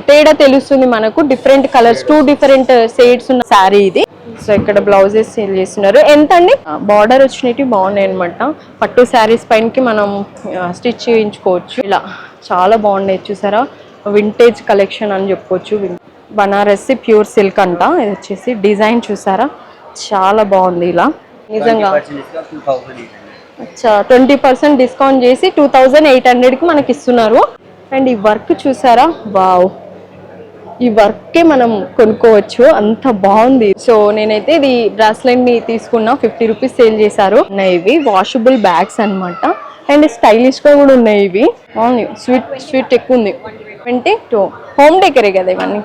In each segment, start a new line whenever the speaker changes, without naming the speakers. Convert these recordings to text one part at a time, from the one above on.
తేడా తెలుస్తుంది మనకు. డిఫరెంట్ కలర్స్, 2 డిఫరెంట్ షేడ్స్ ఉన్న శారీ ఇది. సో ఇక్కడ బ్లౌజెస్ సేల్ చేస్తున్నారు. ఎంత అండి? బార్డర్ వచ్చినట్టు బాగున్నాయి అనమాట. పట్టు శారీస్ పైనకి మనం స్టిచ్ చేయించుకోవచ్చు. ఇలా చాలా బాగున్నాయి చూసారా. వింటేజ్ కలెక్షన్ అని చెప్పొచ్చు. బనారసి ప్యూర్ సిల్క్ అంట. ఇది వచ్చేసి డిజైన్ చూసారా, చాలా బాగుంది. ఇలా నిజంగా 20% డిస్కౌంట్ చేసి 2800కి మనకి ఇస్తున్నారు. అండ్ ఈ వర్క్ చూసారా, వావ్, ఈ వర్కే మనం కొనుక్కోవచ్చు, అంత బాగుంది. సో నేనైతే ఇది బ్రాస్లెట్ ని తీసుకున్నా, 50 రూపీస్ సేల్ చేశారు. ఇవి వాషబుల్ బ్యాగ్స్ అనమాట. అండ్ స్టైలిష్ గా కూడా ఉన్నాయి ఇవి. బాగుంది, స్వీట్ ఎక్కువ ఉంది. 22 హోమ్ డెకరే కదా ఇవన్నీ.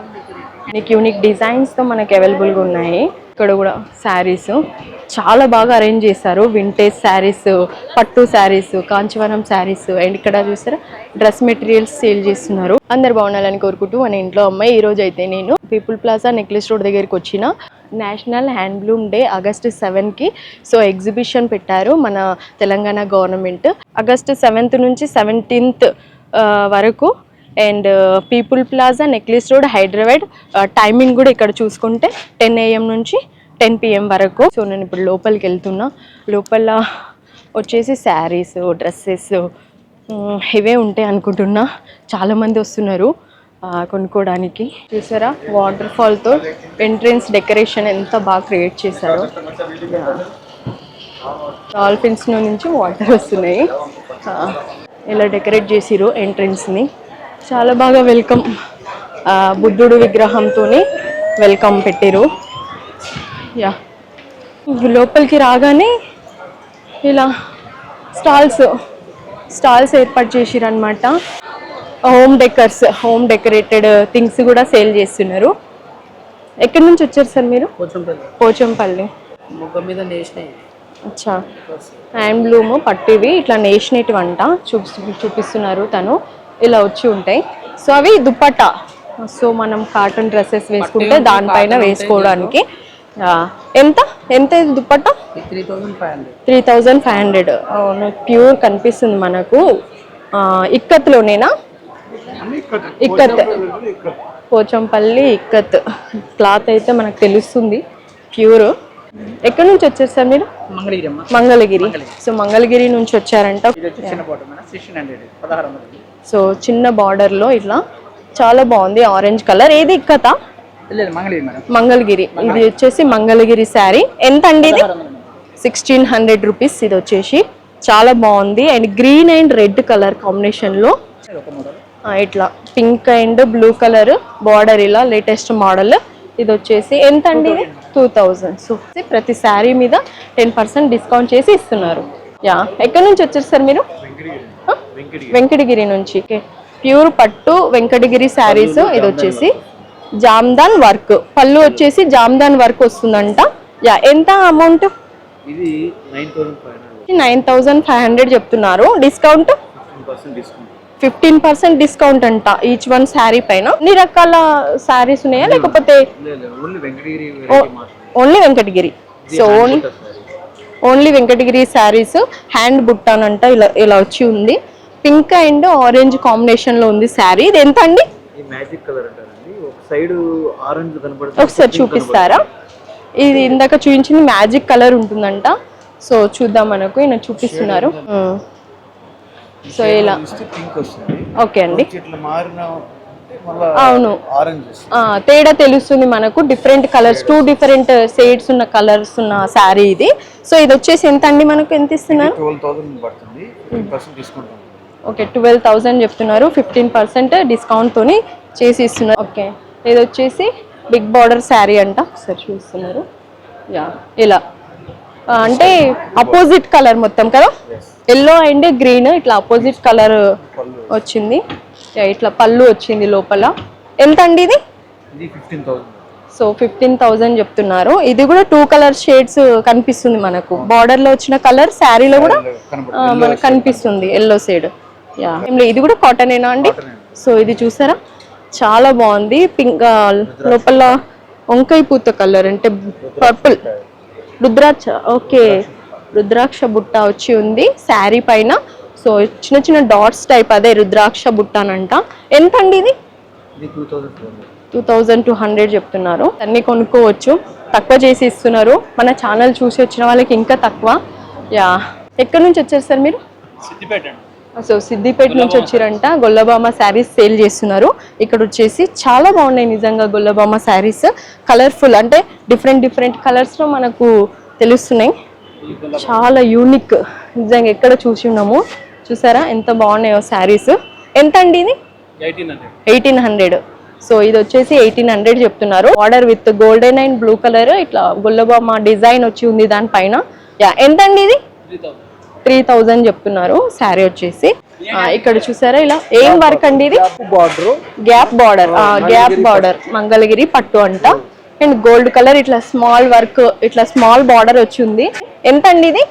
యూనిక్ డిజైన్స్ తో మనకి అవైలబుల్ గా ఉన్నాయి. ఇక్కడ కూడా శారీస్ చాలా బాగా అరేంజ్ చేశారు. వింటేజ్ శారీస్, పట్టు శారీస్, కాంచీవరం శారీస్. అండ్ ఇక్కడ చూసారా డ్రెస్ మెటీరియల్స్ సేల్ చేస్తున్నారు. అందరు బాగుండాలని కోరుకుంటూ మన ఇంట్లో అమ్మాయి. ఈ రోజు అయితే నేను పీపుల్ ప్లాజా నెక్లెస్ రోడ్ దగ్గరికి వచ్చిన. నేషనల్ హ్యాండ్లూమ్ డే ఆగస్టు 7కి సో ఎగ్జిబిషన్ పెట్టారు మన తెలంగాణ గవర్నమెంట్. ఆగస్టు 7th నుంచి 17th వరకు. And People Plaza Necklace Road Hyderabad. Timing కూడా ఇక్కడ చూసుకుంటే 10 AM నుంచి 10 PM వరకు. సో నేను ఇప్పుడు లోపలికి వెళ్తున్నా. లోపల వచ్చేసి శారీస్, డ్రెస్సెస్ ఇవే ఉంటాయి అనుకుంటున్నా. చాలామంది వస్తున్నారు కొనుక్కోవడానికి. చూసారా వాటర్ ఫాల్తో ఎంట్రన్స్ డెకరేషన్ ఎంత బాగా క్రియేట్ చేశారు. డాల్ఫిన్స్ నుంచి వాటర్ వస్తున్నాయి. ఇలా డెకరేట్ చేసిరు ఎంట్రన్స్ని. చాలా బాగా వెల్కమ్. బుద్ధుడు విగ్రహంతో వెల్కమ్ పెట్టిరు. యా లోపలికి రాగానే ఇలా స్టాల్స్ ఏర్పాటు చేసిరు అనమాట. హోమ్ డెకరేటెడ్ థింగ్స్ కూడా సేల్ చేస్తున్నారు. ఎక్కడి నుంచి వచ్చారు సార్ మీరు? పోచంపల్లి. అచ్చా, హ్యాండ్లూమ్ పట్టువి ఇట్లా నేషనేటివ్ అంట చూపిస్తున్నారు తను. ఇలా వచ్చి ఉంటాయి. సో అవి దుప్పట్టా. సో మనం కాటన్ డ్రెస్సెస్ వేసుకుంటే దానిపైన వేసుకోవడానికి. ఎంత ఇది దుప్పట్టా? 3500. అవును, ప్యూర్ కనిపిస్తుంది మనకు. ఇక్కత్లోనేనా? ఇక్కత్, పోచంపల్లి ఇక్కత్ క్లాత్ అయితే మనకు తెలుస్తుంది ప్యూర్. ఎక్కడి నుంచి వచ్చారు సార్ మీరు? మంగళగిరి. సో మంగళగిరి నుంచి వచ్చారంట. సో చిన్న బార్డర్ లో ఇట్లా చాలా బాగుంది. Orange colour. ఏది ఇక్కత? మంగళగిరి. ఇది వచ్చేసి మంగళగిరి శారీ. ఎంత అండి ఇది? 1600 రూపీస్. ఇది వచ్చేసి చాలా బాగుంది. And green and red colour combination లో ఇట్లా pink and blue colour border. ఇలా లేటెస్ట్ మోడల్. ఇది వచ్చేసి ఎంత అండి? ఇది 2000. సో ప్రతి శారీ మీద 10% డిస్కౌంట్ చేసి ఇస్తున్నారు. యా ఎక్కడి నుంచి వచ్చారు సార్ మీరు? వెంకటగిరి నుంచి. ప్యూర్ పట్టు వెంకటగిరి శారీస్. ఇది వచ్చేసి జామ్దాన్ వర్క్. పళ్ళు వచ్చేసి జామ్దాన్ వర్క్ వస్తుందంట. యా ఎంత అమౌంట్? 9500 చెప్తున్నారు. డిస్కౌంట్ 15% డిస్కౌంట్ అంట ఈచ్ వన్ శారీ పైన. అన్ని రకాల శారీస్ ఉన్నాయా లేకపోతే only Venkatagiri? So only Venkatagiri saris. Hand బుట్టాన్ అంట. ఇలా వచ్చి ఉంది. పింక్ అండ్ ఆరెంజ్ కాంబినేషన్ లో ఉంది శారీ. ఇది ఎంత అండి? ఒకసారి చూపిస్తారా? ఇది ఇందాక చూపించింది మ్యాజిక్ కలర్ ఉంటుందంట. సో చూద్దాం, మనకు ఈయన చూపిస్తున్నారు. సో ఇలా ఓకే అండి. అవును, తేడా తెలుస్తుంది మనకు. డిఫరెంట్ కలర్స్, 2 డిఫరెంట్ షేడ్స్ ఉన్న కలర్స్ ఉన్న శారీ ఇది. సో ఇది వచ్చేసి ఎంత అండి మనకు? ఎంత ఇస్తున్నారు? ఓకే, 12,000 చెప్తున్నారు. 15% డిస్కౌంట్ తోని చేసి ఇస్తున్నారు. ఓకే, ఇది వచ్చేసి బిగ్ బార్డర్ శారీ అంట. ఒకసారి చూస్తున్నారు. యా ఇలా అంటే అపోజిట్ కలర్ మొత్తం కదా, ఎల్లో అండ్ గ్రీన్ ఇట్లా అపోజిట్ కలర్ వచ్చింది. ఇట్లా పళ్ళు వచ్చింది లోపల. ఎంత అండి ఇది? సో 15,000 చెప్తున్నారు. ఇది కూడా 2 కలర్ షేడ్స్ కనిపిస్తుంది మనకు. బార్డర్ లో వచ్చిన కలర్ శారీలో కూడా మనకు కనిపిస్తుంది, ఎల్లో షేడ్. యా ఇది కూడా కాటనేనా అండి? సో ఇది చూసారా చాలా బాగుంది. పింక్ లోపల వంకాయ పూత కలర్ అంటే పర్పుల్. రుద్రాక్ష. ఓకే, రుద్రాక్ష బుట్ట వచ్చి ఉంది శారీ పైన. సో చిన్న చిన్న డాట్స్ టైప్, అదే రుద్రాక్ష బుట్ట అనంట. ఎంత అండి ఇది?
ఇది 2200.
2200 చెప్తున్నారు. అన్ని కొనుక్కోవచ్చు, తక్కువ చేసి ఇస్తున్నారు. మన ఛానల్ చూసి వచ్చిన వాళ్ళకి ఇంకా తక్కువ. యా, ఎక్కడి నుంచి వచ్చారు సార్ మీరు?
సిద్దిపేట.
సో సిద్దిపేట నుంచి వచ్చిరంట. గొల్లబామ శారీస్ సేల్ చేస్తున్నారు. ఇక్కడ వచ్చేసి చాలా బాగున్నాయి నిజంగా గొల్లబామ శారీస్. కలర్ఫుల్ అంటే డిఫరెంట్ డిఫరెంట్ కలర్స్లో మనకు తెలుస్తున్నాయి. చాలా యూనిక్ నిజంగా, ఎక్కడ చూసి ఉన్నాము. చూసారా ఎంత బాగున్నాయో శారీస్. ఎంత అండి ఇది? 1800. సో ఇది వచ్చేసి 1800 చెప్తున్నారు. Order with golden and blue colour ఇట్లా గొల్లబామ డిజైన్ వచ్చి ఉంది దానిపైన. యా, ఎంత అండి ఇది? 3000 చెప్తున్నారు శారీ వచ్చేసి. ఇక్కడ చూసారా ఇలా ఏం వర్క్ అండి ఇది? Gap border. Gap border Mangalagiri పట్టు అంట. అండ్ గోల్డ్ కలర్ ఇట్లా స్మాల్ వర్క్, ఇట్లా స్మాల్ బార్డర్ వచ్చి ఉంది. ఎంత అండి ఇది?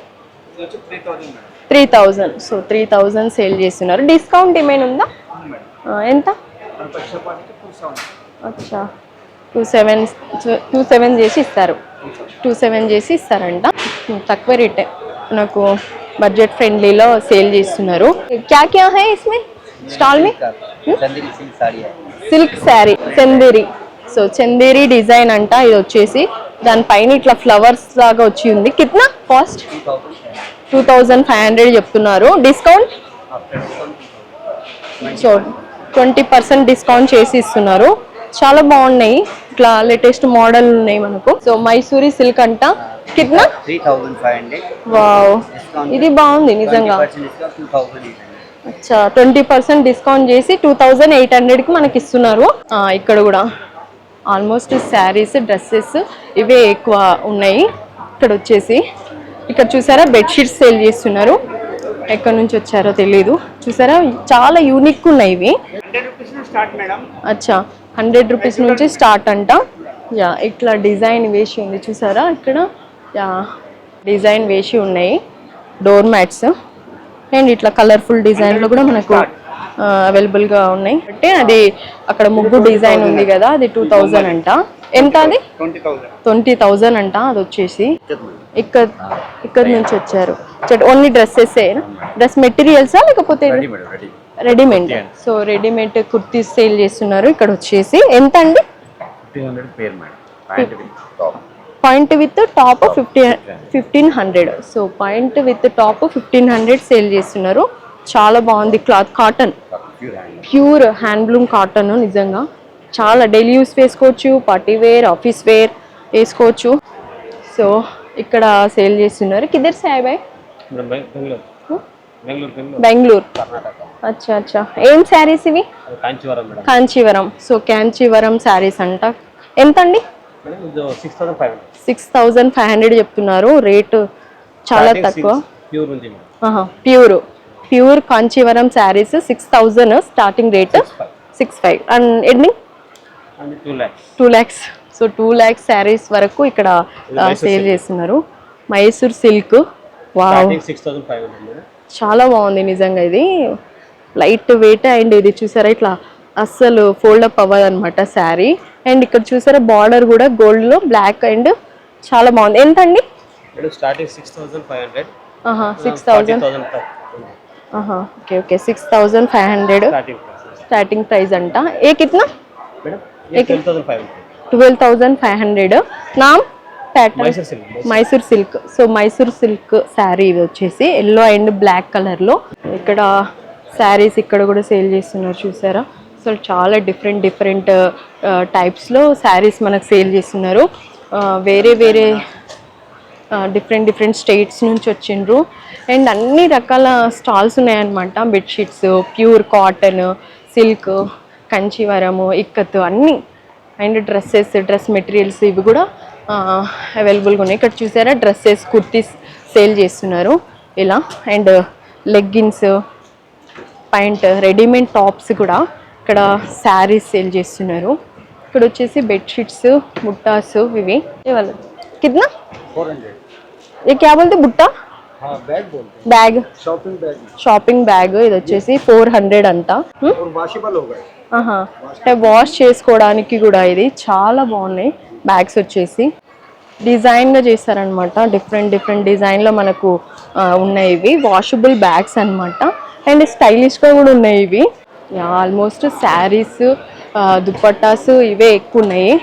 3000. సో 3000 సేల్ చేస్తున్నారు. డిస్కౌంట్ ఏమైనా ఉందా? ఎంత? అచ్చా, 27 చేసి ఇస్తారు. 27 చేసి ఇస్తారంట. తక్కువ రేటే, నాకు బడ్జెట్ ఫ్రెండ్లీలో సేల్ చేస్తున్నారు. క్యా క్యా హై ఇస్మే స్టాల్ మీ? Silk sari, Chanderi. So Chanderi design అంట. ఇది వచ్చేసి దానిపైన ఇట్లా ఫ్లవర్స్ లాగా వచ్చి ఉంది. కిట్నా కాస్ట్? 2500 చెప్తున్నారు. డిస్కౌంట్? సో 20% డిస్కౌంట్ చేసి ఇస్తున్నారు. చాలా బాగున్నాయి, ఇట్లా లేటెస్ట్ మోడల్ ఉన్నాయి మనకు. సో మైసూరి సిల్క్ అంట. కిట్నా?
3500.
వావ్, ఇది బాగుంది నిజంగా. అచ్చా, 20% డిస్కౌంట్ చేసి 2800కి మనకి ఇస్తున్నారు. ఇక్కడ కూడా ఆల్మోస్ట్ శారీస్, డ్రెస్సెస్ ఇవే ఎక్కువ ఉన్నాయి. ఇక్కడ వచ్చేసి ఇక్కడ చూసారా బెడ్షీట్స్ సేల్ చేస్తున్నారు. ఎక్కడి నుంచి వచ్చారో తెలీదు. చూసారా చాలా యూనిక్ ఉన్నాయి ఇవి. అచ్చా, 100 రూపీస్ నుంచి స్టార్ట్ అంట. యా, ఇట్లా డిజైన్ వేసి ఉంది చూసారా ఇక్కడ. యా, డిజైన్ వేసి ఉన్నాయి డోర్ మ్యాట్స్. అండ్ ఇట్లా కలర్ఫుల్ డిజైన్లో కూడా మనకు అవైలబుల్గా ఉన్నాయి. అంటే అది అక్కడ ముగ్గు డిజైన్ ఉంది కదా, అది 2000 అంట. ఎంత అది? 20,000 అంట. అది వచ్చేసి ఇక్కడ నుంచి వచ్చారు. ఓన్లీ డ్రెస్సెస్, డ్రెస్ మెటీరియల్సా లేకపోతే readymade? So readymade kurtis sale చేస్తున్నారు. ఇక్కడ వచ్చేసి ఎంత అండి?
1500.
Point with top 1500. So point with top 1500 sale చేస్తున్నారు. చాలా బాగుంది cloth. Cotton, pure handloom cotton. నిజంగా చాలా డైలీ యూస్ వేసుకోవచ్చు, పార్టీ వేర్, ఆఫీస్ వేర్ వేసుకోవచ్చు. సో ఇక్కడ సేల్ చేస్తున్నారు. కిదర్ సే ఆయ్ భాయ్? బెంగళూరు. అచ్చా అచ్చా. ఏం శారీస్ ఇవి? కాంచీవరం. సో కాంచీవరం శారీస్ అంట. ఎంత అండి? 6500 చెప్తున్నారు. రేటు చాలా తక్కువ. Pure Kanjeevaram saris 6000 starting rate. 65 and ending 2 lakhs. So 2 lakhs saris వరకు ఇక్కడ సేల్ చేస్తున్నారు. మైసూర్ సిల్క్. వావ్, చాలా బాగుంది నిజంగా. ఇది లైట్ వెయిట్ అండ్ ఇది చూసారా ఇట్లా అస్సలు ఫోల్డ్ అప్ అవ్వదు అనమాట శారీ. అండ్ ఇక్కడ చూసారా బార్డర్ కూడా గోల్డ్ లో బ్లాక్ అండ్ చాలా బాగుంది. ఎంత అండి?
6500.
6000. ఓకే ఓకే, 6500 స్టార్టింగ్ ప్రైస్ అంట. ఏ కిतना? 12,500. నామ్ pattern Mysore silk. So Mysore silk sari ఇది వచ్చేసి ఎల్లో అండ్ బ్లాక్ కలర్ లో. ఇక్కడ శారీస్ ఇక్కడ కూడా సేల్ చేస్తున్నారు చూసారా. సో చాలా డిఫరెంట్ టైప్స్లో శారీస్ మనకు సేల్ చేస్తున్నారు. వేరే వేరే డిఫరెంట్ స్టేట్స్ నుంచి వచ్చిండ్రు. అండ్ అన్ని రకాల స్టాల్స్ ఉన్నాయన్నమాట. Bedsheets, pure cotton, silk, Kanjeevaram, ikat అన్నీ. అండ్ డ్రెస్సెస్, డ్రెస్ మెటీరియల్స్ ఇవి కూడా అవైలబుల్గా ఉన్నాయి. ఇక్కడ చూసారా డ్రెస్సెస్, కుర్తీస్ సేల్ చేస్తున్నారు ఇలా. And leggings, pant, readymade tops కూడా ఇక్కడ శారీస్ సేల్ చేస్తున్నారు. ఇక్కడ వచ్చేసి బెడ్షీట్స్, బుట్టాస్ ఇవి. ఇవాళ కిतना?
400.
ये क्या बोलते? బుట్ట?
बैग बोलते हैं.
Bag,
shopping
bag. ఇది వచ్చేసి 400 అంట.
వాషబుల్ होगा.
అంటే వాష్ చేసుకోవడానికి కూడా ఇది చాలా బాగున్నాయి. బ్యాగ్స్ వచ్చేసి డిజైన్గా చేస్తారనమాట. డిఫరెంట్ డిజైన్లో మనకు ఉన్నాయి ఇవి. వాషబుల్ బ్యాగ్స్ అనమాట. అండ్ స్టైలిష్గా కూడా ఉన్నాయి ఇవి. ఆల్మోస్ట్ శారీస్ దుప్పట్టాస్ ఇవే ఎక్కువ ఉన్నాయి.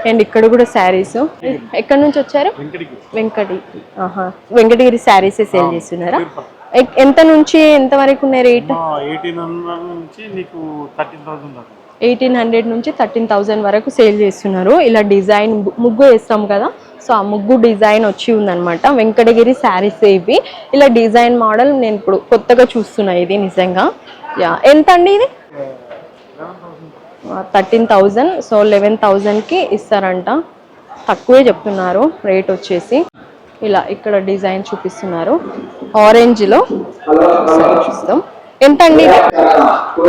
అండ్ ఇక్కడ కూడా శారీస్. ఎక్కడి నుంచి వచ్చారు? వెంకటగిరి శారీస్ సేల్ చేస్తున్నారా? ఎంత నుంచి ఎంత వరకు ఉన్నాయి రేట్? 1800 నుంచి 13,000 వరకు సేల్ చేస్తున్నారు. ఇలా డిజైన్ ముగ్గు వేస్తాం కదా, సో ఆ ముగ్గు డిజైన్ వచ్చి ఉందన్నమాట. వెంకటగిరి శారీస్ ఇవి. ఇలా డిజైన్ మోడల్ నేను ఇప్పుడు కొత్తగా చూస్తున్నా. ఇది నిజంగా ఎంత అండి ఇది? 13,000. సో 11,000కి ఇస్తారంట. తక్కువే చెప్తున్నారు రేట్ వచ్చేసి. ఇలా ఇక్కడ డిజైన్ చూపిస్తున్నారు ఆరెంజ్లో. చూస్తాం ఎంత అండి?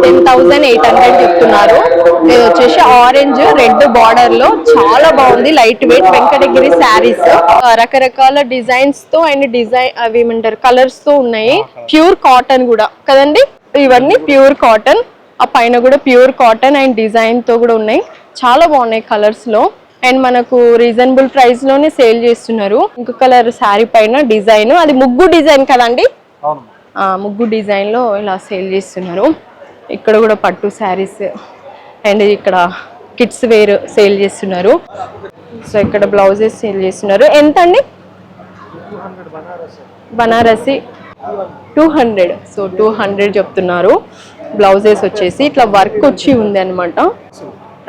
10,800 చెప్తున్నారు. ఇది వచ్చేసి ఆరెంజ్ రెడ్ బార్డర్ లో చాలా బాగుంది. Light weight Venkatagiri saris. రకరకాల డిజైన్స్ తో అండ్ డిజైన్ అవి ఏమంటారు కలర్స్ తో ఉన్నాయి. ప్యూర్ కాటన్ కూడా కదండి, ఇవన్నీ ప్యూర్ కాటన్. ఆ పైన కూడా ప్యూర్ కాటన్ అండ్ డిజైన్ తో కూడా ఉన్నాయి. చాలా బాగున్నాయి కలర్స్ లో. అండ్ మనకు రీజనబుల్ ప్రైస్ లోనే సేల్ చేస్తున్నారు. ఇంకో కలర్ శారీ పైన డిజైన్, అది ముగ్గు డిజైన్ కదండి, ముగ్గు డిజైన్ లో ఇలా సేల్ చేస్తున్నారు. ఇక్కడ కూడా పట్టు శారీస్ అండ్ ఇక్కడ కిడ్స్ వేర్ సేల్ చేస్తున్నారు. సో ఇక్కడ బ్లౌజెస్ సేల్ చేస్తున్నారు. ఎంత అండి? బనారసి 200. సో 200 చెప్తున్నారు. బ్లౌజెస్ వచ్చేసి ఇట్లా వర్క్ వచ్చి ఉంది అనమాట.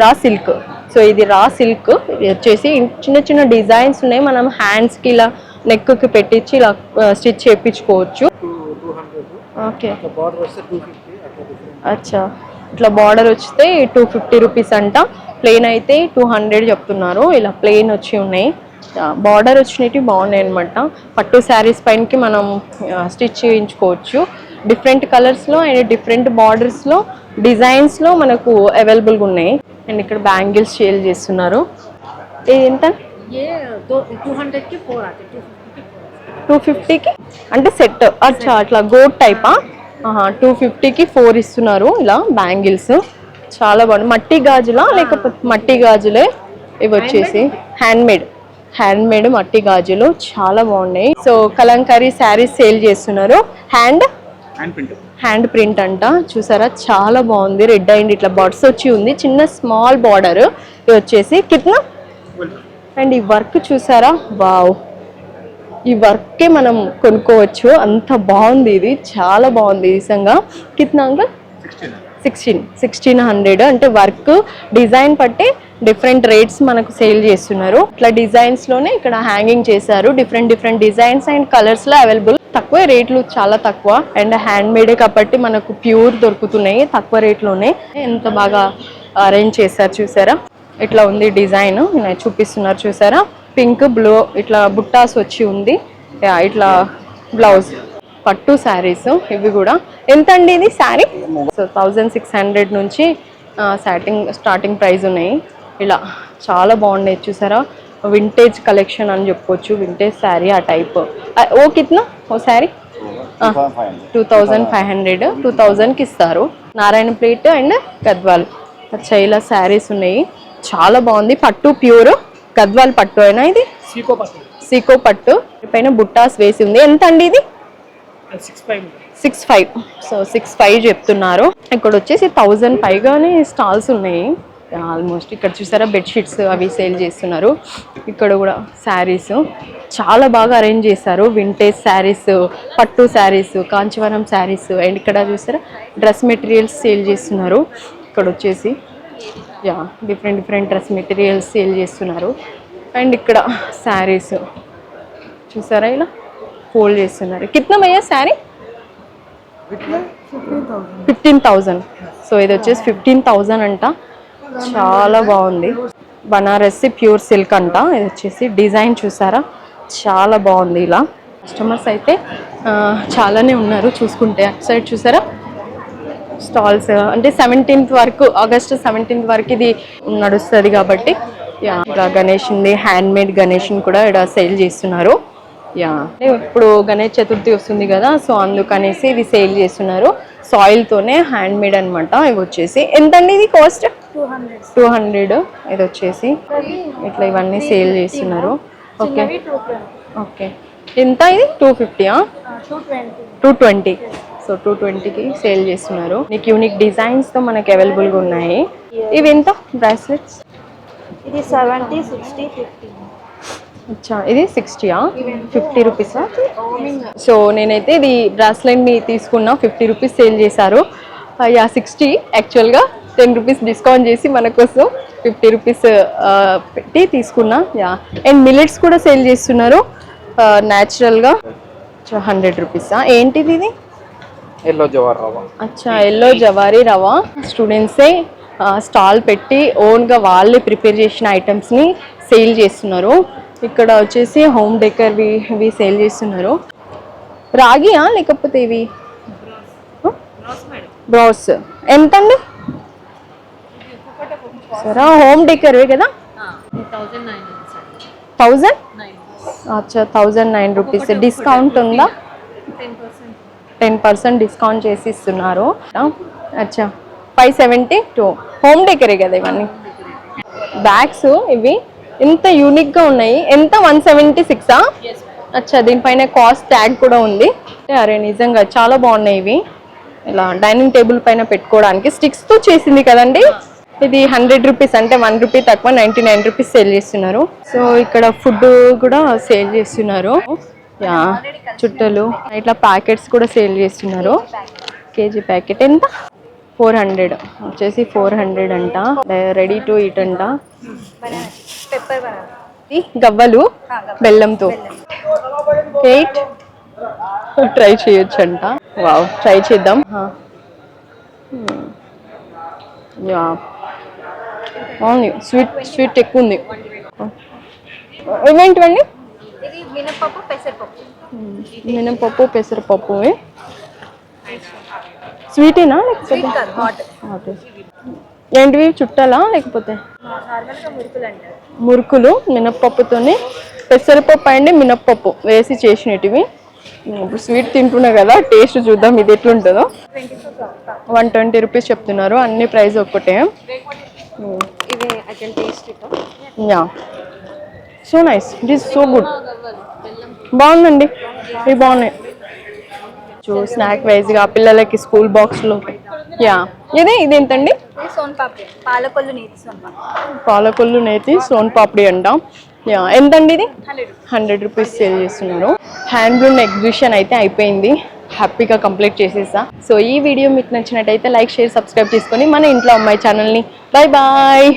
Raw silk. సో ఇది రా సిల్క్. ఇది వచ్చేసి చిన్న చిన్న డిజైన్స్ ఉన్నాయి. మనం హ్యాండ్స్ కి ఇలా నెక్ కి పెట్టించి ఇలా స్టిచ్ చేయించుకోవచ్చు. ఓకే, అచ్చా. ఇట్లా బార్డర్ వస్తే 250 రూపీస్ అంట. ప్లెయిన్ అయితే 200 చెప్తున్నారు. ఇలా ప్లెయిన్ వచ్చి ఉన్నాయి. బార్డర్ వచ్చినవి బాగున్నాయి అనమాట. పట్టు శారీస్ పైనకి మనం స్టిచ్ చేయించుకోవచ్చు. డిఫరెంట్ కలర్స్లో అండ్ డిఫరెంట్ బార్డర్స్లో డిజైన్స్లో మనకు అవైలబుల్గా ఉన్నాయి. అండ్ ఇక్కడ బ్యాంగిల్స్ సేల్ చేస్తున్నారు. ఇది ఎంత? 250కి అంటే సెట్. అచ్చా, అట్లా గోట్ టైపా? 250కి 4 ఇస్తున్నారు. ఇలా బ్యాంగిల్స్ చాలా బాగుంది. మట్టి గాజులా లేకపోతే మట్టి గాజులే ఇవి వచ్చేసి హ్యాండ్ మేడ్ మట్టి గాజులు చాలా బాగున్నాయి. సో కలంకారీ శారీస్ సేల్ చేస్తున్నారు. హ్యాండ్ ప్రింట్ అంట. చూసారా చాలా బాగుంది. రెడ్ అండ్ ఇట్లా బర్డ్స్ వచ్చి ఉంది. చిన్న స్మాల్ బార్డర్. ఇది వచ్చేసి కిత్నా? అండ్ ఈ వర్క్ చూసారా, వావ్. ఈ వర్కే మనం కొనుక్కోవచ్చు. అంత బాగుంది. ఇది చాలా బాగుంది నిజంగా. కిత్నా అంకల్? 1600. అంటే వర్క్ డిజైన్ పట్టి డిఫరెంట్ రేట్స్ మనకు సేల్ చేస్తున్నారు. ఇట్లా డిజైన్స్ లోనే ఇక్కడ హ్యాంగింగ్ చేశారు. డిఫరెంట్ డిజైన్స్ అండ్ కలర్స్ లో అవైలబుల్. తక్కువ రేట్లు, చాలా తక్కువ. అండ్ హ్యాండ్ మేడే కాబట్టి మనకు ప్యూర్ దొరుకుతున్నాయి తక్కువ రేట్లోనే. ఎంత బాగా అరేంజ్ చేశారు చూసారా. ఇట్లా ఉంది డిజైన్ చూపిస్తున్నారు చూసారా. పింక్ బ్లూ ఇట్లా బుట్టాస్ వచ్చి ఉంది. ఇట్లా బ్లౌజ్. పట్టు శారీస్ ఇవి కూడా. ఎంత అండి ఇది శారీ? సో 1600 నుంచి స్టార్టింగ్ ప్రైస్ ఉన్నాయి. ఇలా చాలా బాగున్నాయి చూసారా. వింటేజ్ కలెక్షన్ అని చెప్పొచ్చు. వింటేజ్ శారీ ఆ టైప్. ఓ కిత్నా ఓ శారీ? 2500. 2000కి ఇస్తారు. Narayana plate and Gadwal. అచ్చా, ఇలా శారీస్ ఉన్నాయి. చాలా బాగుంది. పట్టు ప్యూర్ గద్వాల్ పట్టు అయినా ఇది సీకో పట్టు. పైన బుట్టాస్ వేసి ఉంది. ఎంత అండి ఇది? 65. సో 65 చెప్తున్నారు. ఇక్కడ వచ్చేసి 1000 పైగానే స్టాల్స్ ఉన్నాయి ఆల్మోస్ట్. ఇక్కడ చూసారా బెడ్షీట్స్ అవి సేల్ చేస్తున్నారు. ఇక్కడ కూడా శారీస్ చాలా బాగా అరేంజ్ చేశారు. వింటేజ్ శారీస్, పట్టు శారీస్, కాంచీవరం శారీస్. అండ్ ఇక్కడ చూసారా డ్రెస్ మెటీరియల్స్ సేల్ చేస్తున్నారు. ఇక్కడ వచ్చేసి డిఫరెంట్ డ్రెస్ మెటీరియల్స్ సేల్ చేస్తున్నారు. అండ్ ఇక్కడ శారీస్ చూసారా ఇలా ఫోల్డ్ చేస్తున్నారు. కిత్నా భయ్యా శారీ? 15,000. సో ఇది వచ్చేసి 15,000 అంట. చాలా బాగుంది. బనారసి ప్యూర్ సిల్క్ అంట. ఇది వచ్చేసి డిజైన్ చూసారా చాలా బాగుంది. ఇలా కస్టమర్స్ అయితే చాలానే ఉన్నారు చూసుకుంటే. అటు సైడ్ చూసారా స్టాల్స్. అంటే 17th వరకు, ఆగస్టు 17th వరకు ఇది నడుస్తుంది కాబట్టి ఇలా గణేష్ ఉంది. హ్యాండ్ మేడ్ గణేష్ కూడా ఇక్కడ సేల్ చేస్తున్నారు. ఇప్పుడు గణేష్ చతుర్థి వస్తుంది కదా, సో అందుకనేసి ఇవి సేల్ చేస్తున్నారు. సాయిల్ తోనే హ్యాండ్ మేడ్ అనమాట. ఇవి వచ్చేసి ఎంత అండి ఇది కాస్ట్? 200. ఇది వచ్చేసి ఇట్లా ఇవన్నీ సేల్ చేస్తున్నారు. Okay okay. ఎంత ఇది? 250. 220. సో 220కి సేల్ చేస్తున్నారు. నీకు యూనిక్ డిజైన్స్ తో మనకి అవైలబుల్గా ఉన్నాయి. ఇవి ఎంత బ్రాస్లెట్స్?
ఇది 70, 60, 50.
అచ్చా, ఇది 60యా? 50 రూపీసా? సో నేనైతే ఇది బ్రాస్లెట్ని తీసుకున్నా, 50 రూపీస్ సేల్ చేశారు. యా 60 యాక్చువల్గా, 10 రూపీస్ డిస్కౌంట్ చేసి మన కోసం 50 రూపీస్ పెట్టి తీసుకున్నా. యా, అండ్ మిల్లెట్స్ కూడా సేల్ చేస్తున్నారు న్యాచురల్గా. 100 రూపీసా? ఏంటిది ఇది?
ఎల్లో జవార్ రవ్వ.
అచ్చా, ఎల్లో జవారీ రవ్వ. స్టూడెంట్సే స్టాల్ పెట్టి ఓన్గా వాళ్ళే ప్రిపేర్ చేసిన ఐటమ్స్ని సేల్ చేస్తున్నారు. ఇక్కడ వచ్చేసి హోమ్ డెకర్వి ఇవి సేల్ చేస్తున్నారు. రాగియా లేకపోతే ఇవి బ్రాస్ ఎంత అండి? సరే, హోమ్ డెకర్వే కదా. 1000? అచ్చా, 1009 రూపీస్. డిస్కౌంట్ ఉందా? 10% డిస్కౌంట్ చేసి ఇస్తున్నారు. అచ్చా, 572. హోమ్ డెకరే కదా ఇవన్నీ. బ్యాగ్స్ ఇవి ఎంత యూనిక్గా ఉన్నాయి. ఎంత? 176ఆ? అచ్చా, దీనిపైన కాస్ట్ ట్యాగ్ కూడా ఉంది. అరే నిజంగా చాలా బాగున్నాయి ఇవి. ఇలా డైనింగ్ టేబుల్ పైన పెట్టుకోవడానికి స్టిక్స్తో చేసింది కదండి. ఇది 100 రూపీస్, అంటే 1 రూపీ తక్కువ, 99 రూపీస్ సేల్ చేస్తున్నారు. సో ఇక్కడ ఫుడ్ కూడా సేల్ చేస్తున్నారు. యా, చుట్టలు ఇట్లా ప్యాకెట్స్ కూడా సేల్ చేస్తున్నారు. కేజీ ప్యాకెట్ ఎంత? 400 వచ్చేసి 400 అంట. రెడీ టు ఈట్ అంట. గవ్వలు బెల్లంతో 8 ట్రై చేయొచ్చు అంట. వావ్, ట్రై చేద్దాం. యా, బాగుంది. స్వీట్ ఎక్కువ ఉంది. ఇవేంటివండి?
ఇది మినపప్పు, పెసరపప్పు.
మినపప్పు, పెసరపప్పు. స్వీటేనా లేకపోతే ఏంటివి? చుట్టాలా లేకపోతే మురుకులు? మినప్పప్పుతోని పెసరపప్పు అండి మినప్పప్పు వేసి చేసినటివి. ఇప్పుడు స్వీట్ తింటున్నా కదా, టేస్ట్ చూద్దాం ఇది ఎట్లుంటుందో. 120 రూపీస్ చెప్తున్నారు. అన్ని ప్రైస్ ఒక్కటే. Yeah, so nice. It is so good. బాగుందండి, ఇవి బాగున్నాయి. స్నాక్ వైజ్గా పిల్లలకి స్కూల్ బాక్స్లో. యా, ఇది ఎంతండి?
సోన్ పాపడి, పాలకొల్లు నేతి సోన్ పాపడి.
పాలకొల్లు నేతి సోన్ పాపడి అంట. యా, ఎంతండి ఇది? 100 రూపీస్ సేల్ చేస్తున్నారు. హ్యాండ్లూమ్ ఎగ్జిబిషన్ అయితే అయిపోయింది, హ్యాపీగా కంప్లీట్ చేసేసా. సో ఈ వీడియో మీకు నచ్చినట్టయితే లైక్, షేర్, సబ్స్క్రైబ్ చేసుకొని మన ఇంట్లో అమ్మాయి ఛానల్ని. Bye bye.